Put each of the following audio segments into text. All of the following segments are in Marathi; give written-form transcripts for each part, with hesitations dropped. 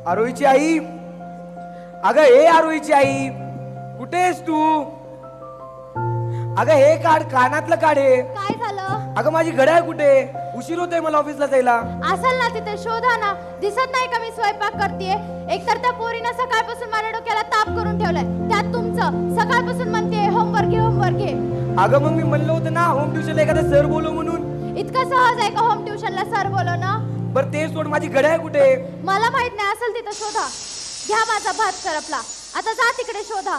आरोहीची आई, अगं हे आरोहीची आई, कुठे आहेस तू? अगं हे काढ, कानातलं काढ हे. काय झालं? अगं माझी घड्याळ कुठे? उशीर होतोय मला ऑफिसला जायला. असेल ना तिथे, शोधा ना. दिसत नाही का मी स्वयंपाक करतेय? एकतर त्या पोरीनं सकाळपासून माझ्या डोक्याला ताप करून ठेवलाय, त्यात तुमचं सकाळपासून म्हणते होमवर्क घे होमवर्क घे. अगं मग मी म्हणलं होतं ना होम ट्युशनला एखादा सर बोलव म्हणून. इतकं सहज आहे का होम ट्युशनला सर बोलवणं? बरं ते सोड, माझी घड्याळ कुठे? मला माहित नाही, असेल तिथं शोधा. घ्या माझा भात करपला, आता जा तिकडे शोधा.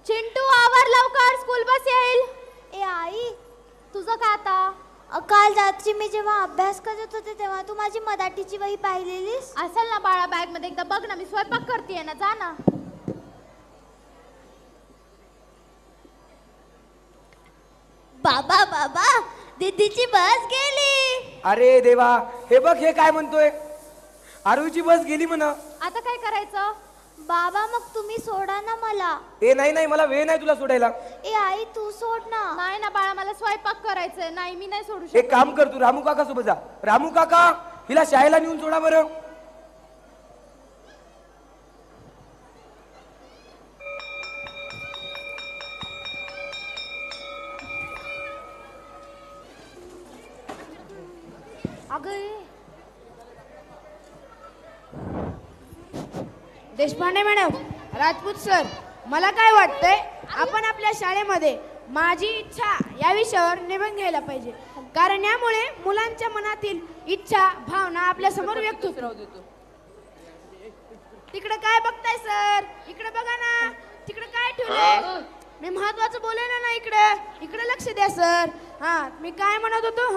चिंटू आवर लवकर, स्कूल बस येईल. ए आई, तुझं काय आता? काल रात्री मी जेव्हा अभ्यास करत होते तेव्हा तू माझी मराठीची वही पाहिलेलीस? असेल ना बाळा बॅग मध्ये, एकदा बघ ना. मी स्वयंपाक करतेय ना, जा ना. बाबा बाबा, दीदीची बस गेली. अरे देवा, हे बघ हे काय म्हणतोय. आरोहीची बस गेली म्हण. आता काय करायचं? बाबा मग तुम्ही सोडा ना मला. ए नाही नाही, मला वेळ नाही तुला सोडायला. ए आई तू सोड ना. नाही ना बाळा, मला स्वयंपाक करायचंय. नाही, मी नाही सोडू एक शकत. काम कर, तू रामू काका सोबत जा. रामू काका, हिला शाळेला नेऊन सोडा बरं. देशपांडे मॅडम, राजपूत सर, मला काय वाटतंय, आपण आपल्या शाळेमध्ये माझी इच्छा या विषयावर निबंध घ्यायला पाहिजे. कारण यामुळे मुलांच्या मनातील इच्छा भावना आपल्या समोर व्यक्त होतो. तिकडे काय बघताय सर? इकडे बघा ना. तिकडे काय ठेवलंय? मी महत्वाचं बोललो ना. इकडे लक्ष द्या सर. मी काय म्हणत होतो.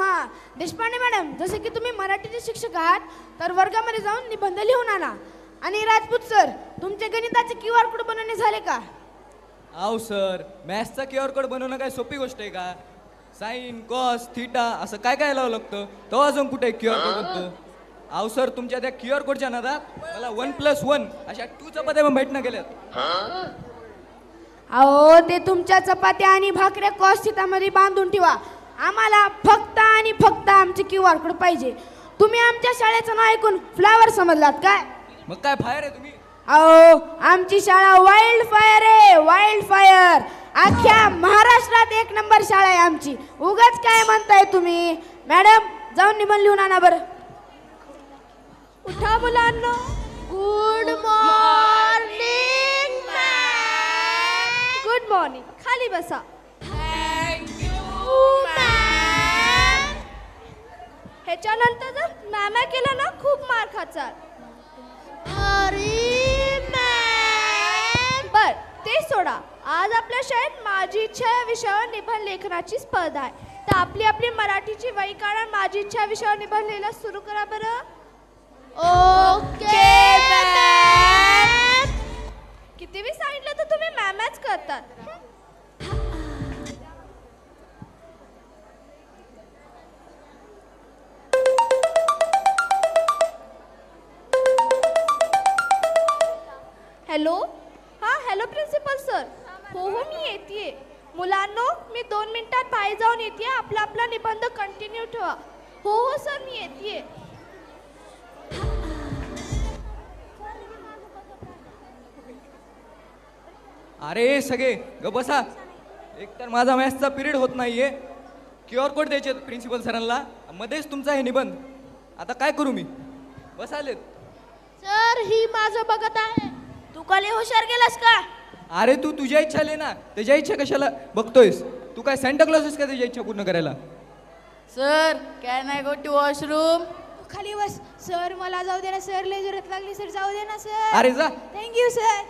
देशपांडे मॅडम, जसे की तुम्ही मराठीचे शिक्षक आहात, तर वर्गामध्ये जाऊन निबंध लिहून आणा. आणि राजपूत सर, तुमचे गणिताचे QR कोड बनवणे झाले का? आव सर, मॅथ्सचा QR कोड बनवणं काय सोपी गोष्ट आहे का? साइन कॉस थीटा असं काय काय लावं लागतं, तो अजून कुठे QR कोड बनतो? आव सर, तुमच्या त्या QR कोडच्या नादात मला 1+1 अशा 2 चपात्या पण भेटणं गेल्यात. अहो, ते तुमच्या चपात्या आणि भाकऱ्या कॉस थीटामध्ये बांधून ठेवा. आम्हाला फक्त आणि फक्त आमचे QR कोड पाहिजे. तुम्ही आमच्या शाळेचं नाव ऐकून फ्लावर समजलात काय? मग काय फायर आहे तुम्ही? अहो, आमची शाळा वाईल्ड फायर आहे, वाईल्ड फायर. अख्ख्या महाराष्ट्रात 1 नंबर शाळा आहे आमची. उगाच काय म्हणताय तुम्ही? मॅडम, जाऊन निबंध लिहून आणा बरं. उठा मुलांना. Good morning ma'am. Good morning. खाली बसा. ह्याच्यानंतर जर मॅम केला ना, खूप मार खाचाल. बर, ते सोडा. आज आपल्या शाळेत माझी इच्छा या विषयावर निबंध लेखनाची स्पर्धा आहे. तर आपली आपली मराठीची वही काढा. माझी इच्छा या विषयावर निबंध लिहायला सुरू करा बरं. Okay ma'am. किती वेळ सांगितलं तर तुम्ही मॅमच करतात. हॅलो. Hello principal sir. हो मी येते. मुलांनो, मी 2 मिनिटात बाहेर जाऊन येते. आपला निबंध कंटिन्यू ठेवा. हो सर, मी येते. अरे सगळे ग बसा. एक तर माझा मॅथ्सचा पिरियड होत नाहीये. QR कोड द्यायचे प्रिन्सिपल सरांना, मध्येच तुमचा हे निबंध. आता काय करू मी? बसालेत. सर, ही माझं बघत आहे. तू काले हुशार गेलास का? अरे तू तुझ्या इच्छा ले ना, त्याच्या इच्छा कशाला बघतोयस? तू काय सॅन्टा क्लॉज आहेस का त्याच्या इच्छा पूर्ण करायला? Sir, can I go to washroom? खाली बस. सर, मला जाऊ दे ना सर. लय जरूरत लागली सर, जाऊ दे ना सर. अरे जा. Thank you sir.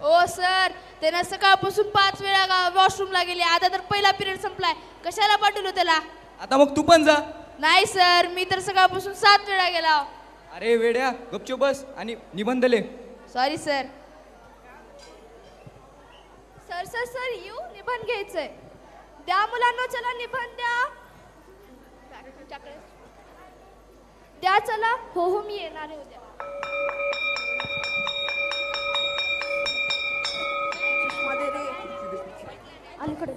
ओ सर, त्यानं सकाळपासून 5 वेळा वॉशरूमला गेले. आता तर पहिला पिरियड संपलाय. कशाला पाठवलं त्याला? आता मग तू पण जा. नाही सर, मी तर सकाळपासून 7 वेळा गेला. अरे वेड्या, गपचूप बस आणि निबंध ले. Sorry sir. Sir sir sir, निबंध घ्यायचंय. द्या मुलांना, चला निबंध द्या. द्या चला. हो मी येणार आहे उद्या. अलीकडे.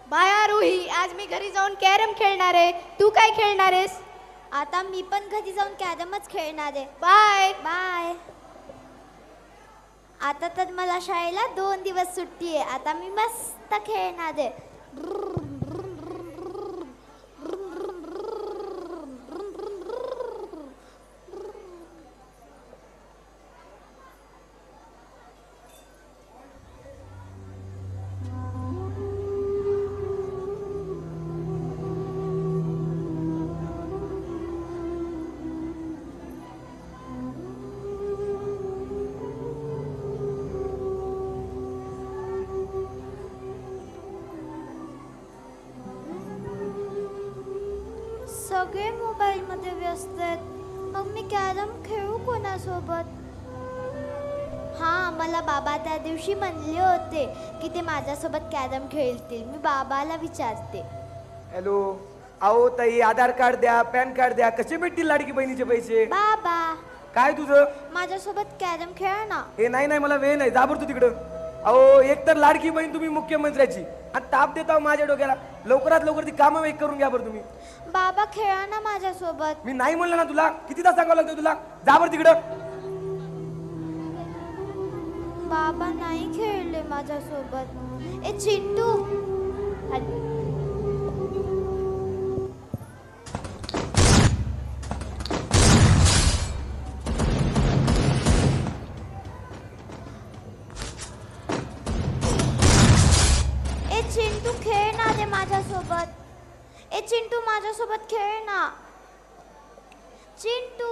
बाय आरोही. आज मी घरी जाऊन कॅरम खेळणार आहे. तू काय खेळणार आहेस? आता मी पण घरी जाऊन कॅरमच खेळणार आहे. बाय. बाय. आता तर मला शाळेला 2 दिवस सुट्टी आहे. आता मी मस्त खेळणार आहे. सगळे मोबाईलमध्ये व्यस्त आहेत. मग मी कॅरम खेळू कोणासोबत? हां, मला बाबा त्या दिवशी म्हणले होते की ते माझ्यासोबत कॅरम खेळतील. मी बाबाला विचारते. हॅलो, अहो ताई, आधार कार्ड द्या, पॅन कार्ड द्या. कसे भेटतील लाडकी बहिणीचे पैसे? बाबा, काय तुझं? माझ्यासोबत कॅरम खेळा ना. हे नाही, मला वेळ नाही. जा बरं तू तिकडं. अहो, एक तर लाडकी बहीण तुम्ही मुख्यमंत्र्याची आणि ताप देता माझ्या डोक्याला. लवकरात लवकर ती कामं वेग करून घ्या बरं तुम्ही. बाबा, खेळा ना माझ्यासोबत. मी नाही म्हणलं ना तुला? कितीदा सांगावं लागतं तुला? जा बरं तिकडं. बाबा नाही खेळले माझ्यासोबत. ए चिंटू, चिंटू खेळ ना रे माझ्यासोबत. ए चिंटू, माझ्यासोबत खेळ ना. चिंटू,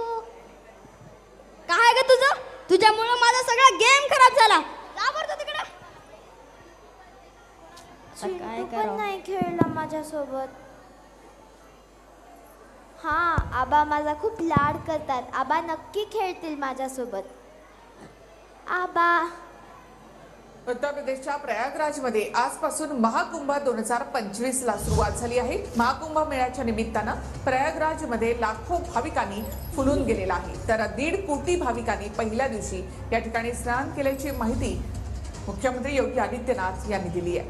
काय ग तुझं? तुझ्यामुळे माझा सगळा गेम खराब झाला. जा बरं तू तिकडे. चिंटू पण नाही खेळला माझ्यासोबत. हा, आबा माझा खूप लाड करतात. आबा नक्की खेळतील माझ्यासोबत. आबा, उत्तर प्रदेशच्या प्रयागराजमध्ये आजपासून महाकुंभ 2025ला सुरुवात झाली आहे. महाकुंभ मेळ्याच्या निमित्तानं प्रयागराजमध्ये लाखो भाविकांनी फुलून गेलेला आहे. तर 1.5 कोटी भाविकांनी पहिल्या दिवशी या ठिकाणी स्नान केल्याची माहिती मुख्यमंत्री योगी आदित्यनाथ यांनी दिली आहे.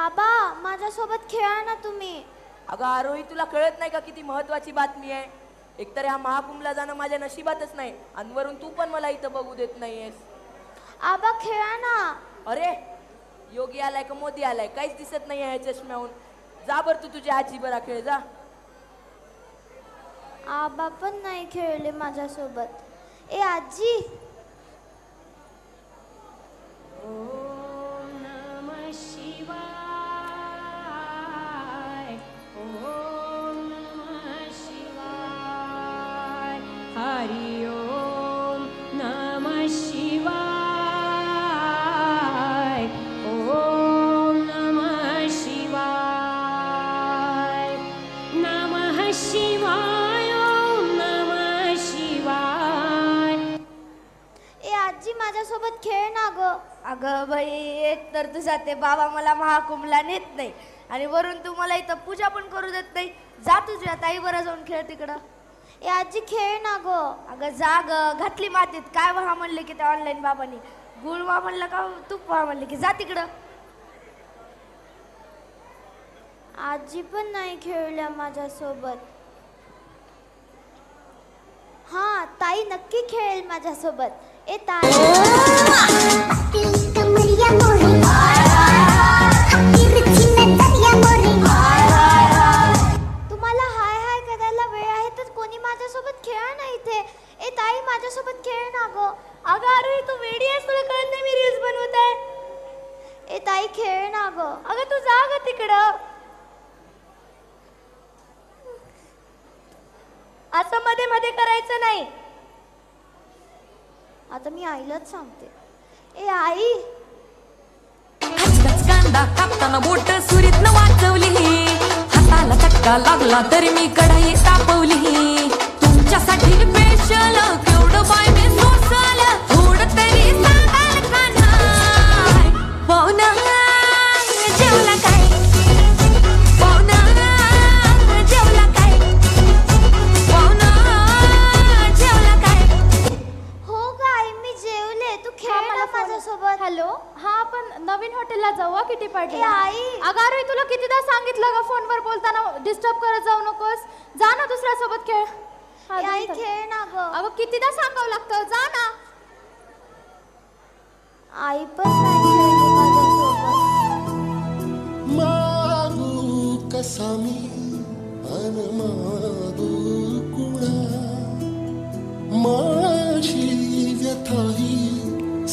आबा माझ्यासोबत खेळा ना तुम्ही. अगं आरोही, तुला कळत नाही का किती महत्वाची बातमी आहे? एकतर ह्या महाकुंभला जाणं माझ्या नशिबातच नाही आणि वरून तू पण मला इथं बघू देत नाहीयेस. आबा खेळा ना. अरे, योगी आलाय का मोदी आलाय काहीच दिसत नाही ह्या चष्म्याहून. जा बर तू तुझ्या आजी बरा खेळ जा. आबा पण नाही खेळले माझ्यासोबत. ए आजी, हरि ओम नमः शिवाय. ओम नमः शिवाय. नमः शिवाय. ओम नमः शिवाय. ए आजी माझ्यासोबत खेळ ना ग. अगं बाई, एक तर तुझा ते बाबा मला महाकुंभला नेत नाही आणि वरून तू मला इथं पूजा पण करू देत नाही. जा तुझ्या ताई बरं जाऊन खेळ तिकडं. ए आजी खेळ ना ग. अगं जा ग, घातली मातीत. काय व्हा म्हणले की त्या ऑनलाईन बाबांनी? गुळ व्हा म्हणलं का तूप व्हा म्हणले की? जा तिकडं. आजी पण नाही खेळल्या माझ्यासोबत. हा, ताई नक्की खेळेल माझ्यासोबत. ए ताई, तुम्हाला हाय हाय करायला वेळ आहे तर कोणी माझ्यासोबत खेळा ना इथे. ए ताई माझ्यासोबत खेळ ना ग. अगं अरे, तू वेडी आहेस? तुला कळत नाही मी रील्स बनवत आहे? ए ताई खेळ ना ग. अगं तू जा ग तिकडं. असं मध्ये मध्ये करायचं नाही. आता मी आईलाच सांगते. ए आई, कांदा कापताना बोट सुरीत न वाचवली. हाताला चटका लागला तरी मी कढई तापवली. तुमच्यासाठी स्पेशल केवढं बाय मी सोसल. थोडं तरी सांगाल का नाही? पाहुणा जेवला काय? पाहुणा जेवला काय? पाहुणा जेवला काय? हो ग आई, मी जेवले. तू खेळ ना माझ्यासोबत. हॅलो, हा आपण नवीन हॉटेलला खेळायला जाऊ किती पडले आई. अगं आरोही तुला कितीदा सांगितलं ग फोनवर बोलताना डिस्टर्ब करत जाऊ नकोस. जा ना दुसऱ्या सोबत खेळ. आई खेळ ना ग. अगं कितीदा सांगावं लागतं, जा ना. आई पण नाही खेळली माझ्यासोबत. मागू कसा मी अन मागू कुणा, माझी व्यथाही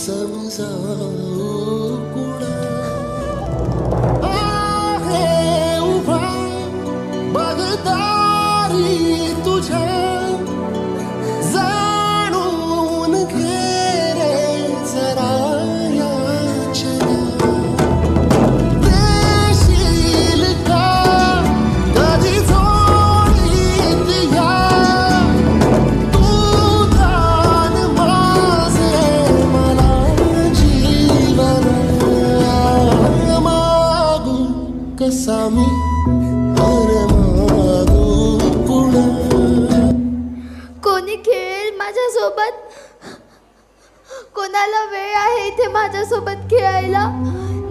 समजावू कुणा. आहे उभा बगदारी तुझ्या, जाणून घे रे जरा याचना. देशील का कधी जोडीत या, तू दान माझे मला जीवन. मागू कसा मी अरे मागू कुणा. कोणी खेळेल माझ्यासोबत? कोणाला वेळ आहे इथे माझ्यासोबत खेळायला?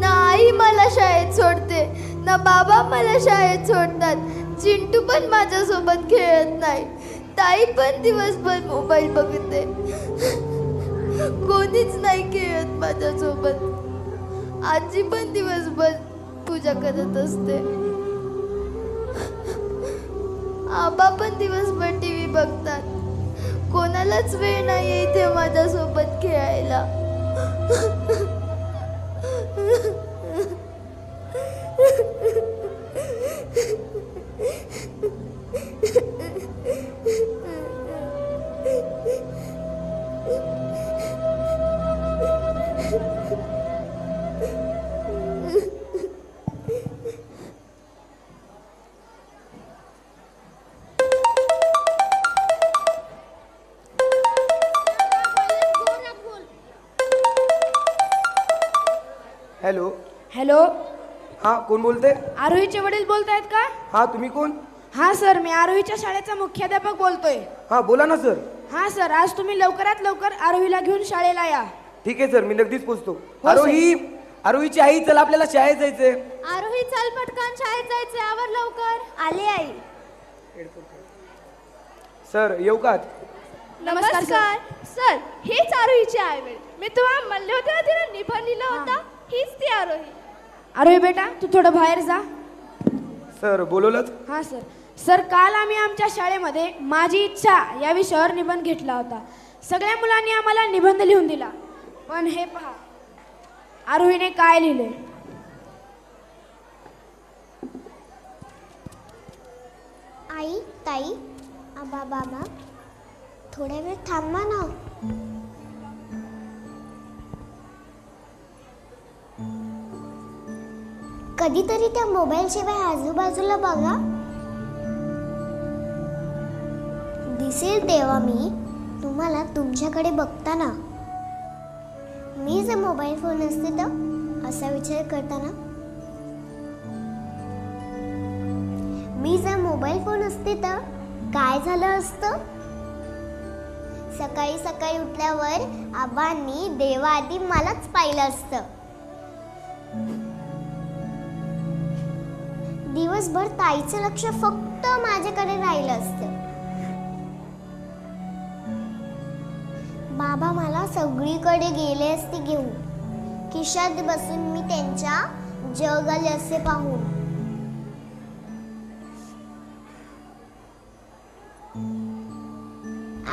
ना आई मला शाळेत सोडते, ना बाबा मला शाळेत सोडतात. चिंटू पण माझ्यासोबत खेळत नाही, ताई पण दिवसभर मोबाईल बघते. कोणीच नाही खेळत माझ्यासोबत. आजी पण दिवसभर पूजा करत असते. आबा पण दिवसभर टीव्ही बघतात. कोणालाच वेळ नाही इथे माझ्यासोबत खेळायला. हॅलो. हॅलो, हा कोण बोलते? आरोहीचे वडील बोलतायत का? हा तुम्ही कोण? हा सर, मी आरोहीच्या शाळेचा मुख्याध्यापक बोलतोय. हा बोला ना सर. हा सर, आज तुम्ही लवकरात लवकर आरोहीला घेऊन शाळेला या. ठीक आहे सर, मी लगेच पोचतो. आरोही, आरोहीची आई चल आपल्याला शाळेत जायचंय. आरोही चल पटकन शाळेत जायचंय, आवर लवकर. आले आई. सर येऊ का? नमस्कार सर, हेच आरोहीची आई वेळ. मी तुम्हाला म्हणले होते ना, तिला निबंध लिहिला होता. हीच ती आरोही. आरोही बेटा, तू थोडं बाहेर जा. सर बोलवलंच? हा सर. सर, काल आम्ही आमच्या शाळेमध्ये माझी इच्छा या विषयावर निबंध घेतला होता. सगळ्या मुलांनी आम्हाला निबंध लिहून दिला. पण हे पहा, आरोहीने काय लिहिले. आई, ताई, आबा, बाबा, थोड्या वेळ थांबा ना. कधीतरी त्या मोबाईल शिवाय आजूबाजूला बघा. दिसेल तेव्हा मी तुम्हाला तुमच्याकडे बघताना. मी जर मोबाईल फोन असते तर असा विचार करताना. मी जर मोबाईल फोन असते तर काय झालं असतं? सकाळी सकाळी उठल्यावर आबांनी देवाआधी मलाच पाहिलं असतं. दिवसभर ताईचं लक्ष फक्त माझ्याकडे राहिलं असतं. बाबा मला सगळीकडे गेले असते घेऊन. खिशात बसून मी त्यांच्या जग आले असे पाहून.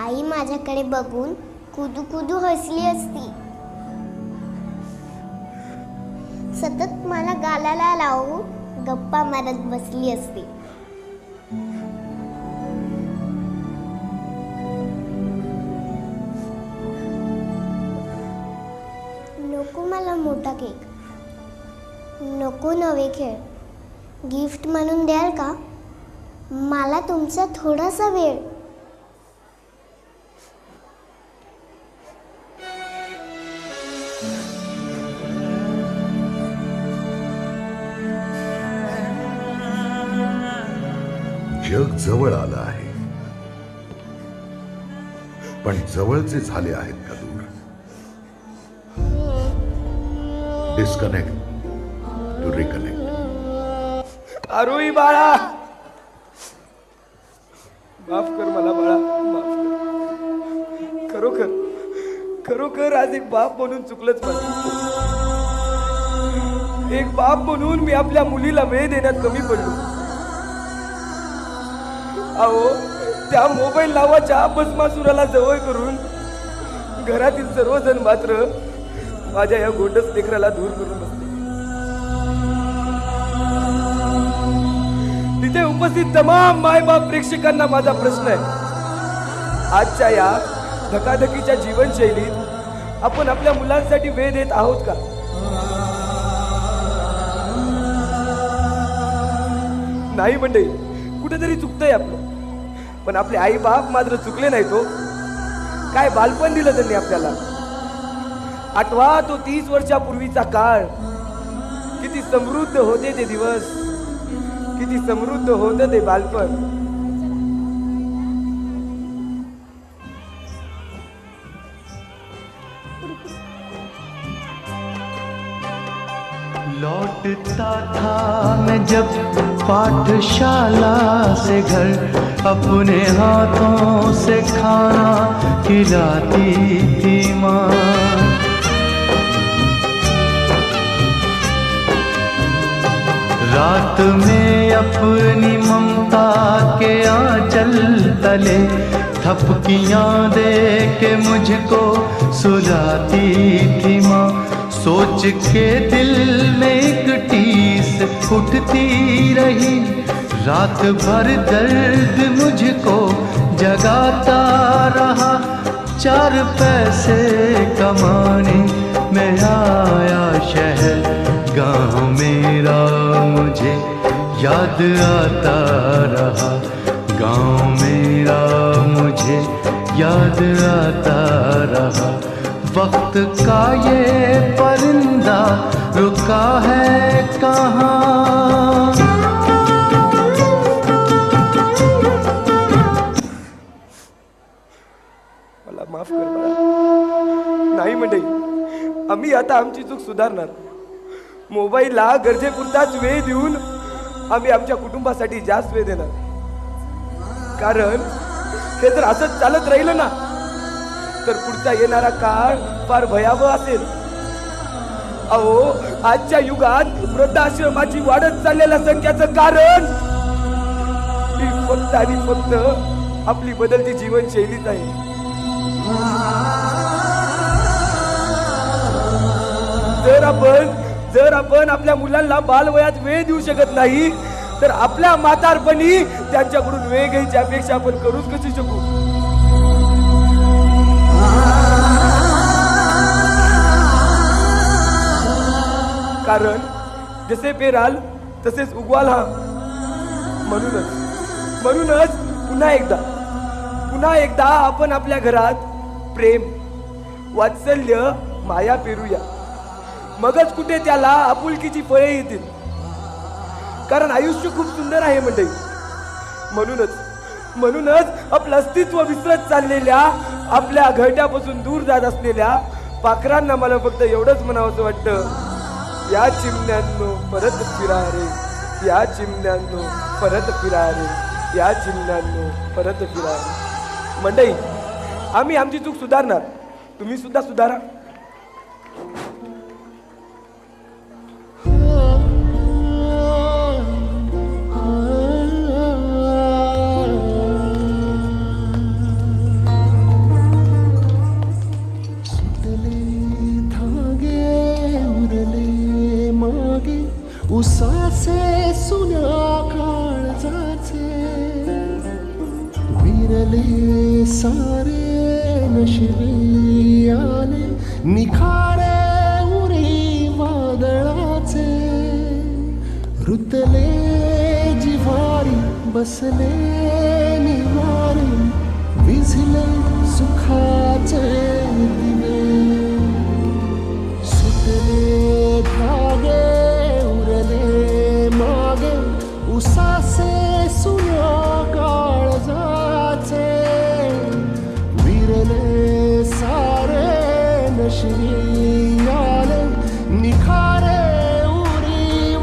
आई माझ्याकडे बघून कुदू कुदू हसली असती. सतत मला गालाला लावून गप्पा मारत बसली असती. नको मला मोठा केक, नको नवे खेळ. गिफ्ट म्हणून द्याल का मला तुमचा थोडासा वेळ? जग जवळ आलं आहे, पण जवळचे झाले आहेत का दूर? Disconnect to reconnect. आरोही बाळा, माफ कर मला बाळा, माफ कर. खरोखर खरोखर आज एक बाप म्हणून चुकलंच माझं. एक बाप म्हणून मी आपल्या मुलीला वेळ देण्यात कमी पडलो. अहो, त्या मोबाईल नावाच्या भस्मासुराला जवळ करून घरातील सर्वजण मात्र माझ्या या गोंडस लेकराला दूर करून बसले. तिथे उपस्थित तमाम मायबाप प्रेक्षकांना माझा प्रश्न आहे, आजच्या या धकाधकीच्या जीवनशैलीत आपण आपल्या मुलांसाठी वेळ देत आहोत का? नाही मंडळी, कुठेतरी चुकतंय आपलं. पण आपले आई बाप मात्र चुकले नाही. तो काय बालपण दिलं त्यांनी आपल्याला. आठवा तो 30 वर्षापूर्वीचा काळ. किती समृद्ध होते ते दिवस, किती समृद्ध होतं ते बालपण. लौटता था मैं जब पाठशाला से घर, अपने हाथों से खाना खिलाती थी माँ. रात में अपनी ममता के आंचल तले थपकियां दे के मुझको सुलाती थी माँ. सोच के दिल में एक टीस उठती रही, रात भर दर्द मुझको जगाता रहा. 4 पैसे कमाने में आया शहर, गाँव मेरा मुझे याद आता रहा. गाँव मेरा मुझे याद आता रहा. वक्त का ये परिंदा रुका है कहाँ? मला माफ कर बाळा. नाही मंडळी, आम्ही आता आमची चूक सुधारणार. मोबाईलला गरजेपुरताच वेळ देऊन आम्ही आमच्या कुटुंबासाठी जास्त वेळ देणार. कारण हे जर असंच चालत राहिलं ना तर पुढचा येणारा काळ फार भयावह असेल. अहो, आजच्या युगात वृद्धाश्रमाची वाढत चाललेल्या संख्येचं कारण ही फक्त आणि फक्त आपली बदलती जीवनशैलीच आहे. जर आपण आपल्या मुलांना बालवयात वेळ देऊ शकत नाही तर आपल्या म्हातारपणी त्यांच्याकडून वेळ घ्यायची अपेक्षा आपण करूच कशी शकू? कारण जसे पेराल तसेच उगवाल. हा म्हणूनच पुन्हा एकदा आपण आपल्या घरात प्रेम, वात्सल्य, माया पेरूया. मगच कुठे त्याला आपुलकीची फळे येतील. कारण आयुष्य खूप सुंदर आहे मंडळी. म्हणूनच आपलं अस्तित्व विसरत चाललेल्या, आपल्या घरट्यापासून दूर जात असलेल्या पाखरांना मला फक्त एवढंच म्हणावंसं वाटतं, या चिमण्यांनो परत फिरा रे, या चिमण्यांनो परत फिरा रे, या चिमण्यांनो परत फिरा रे. मंडळी, आम्ही आमची चूक सुधारणार. तुम्ही सुद्धा सुधारा. उसाचे सुन्या काळजाचे विरले सारे नशिबी आले, निखारे उरी वादळाचे. रुतले जिव्हारी बसले निवारी, विझले सुखाचे दिवे. सुटले धागे मागे उसासे सुन्या काळजाचे, विरले सारे नशिबी आले, निखारे उरी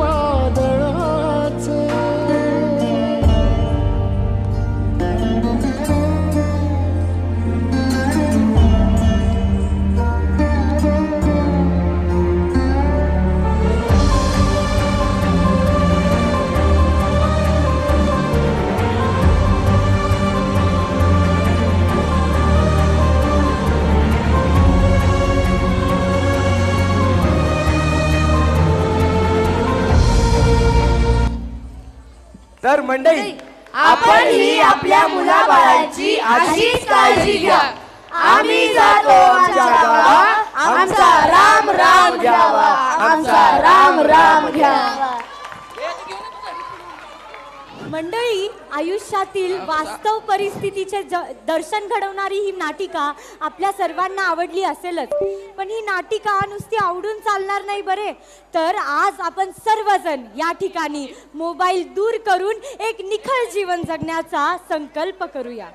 तर मंडळी आपण ही आपल्या मुलाबाळांची अशीच काळजी घ्या. आम्ही जातो आमच्या गावा, आमचा राम राम घ्यावा, आमचा राम राम घ्यावा. मंडळी, आयुष्यातील वास्तव परिस्थितीचे दर्शन घडवणारी ही नाटिका आपल्या सर्वांना आवडली असेलच. पण ही नाटिका नुसती आवडून चालणार नाही बरे. तर आज आपण सर्वजण या ठिकाणी मोबाईल दूर करून एक निखळ जीवन जगण्याचा संकल्प करूया.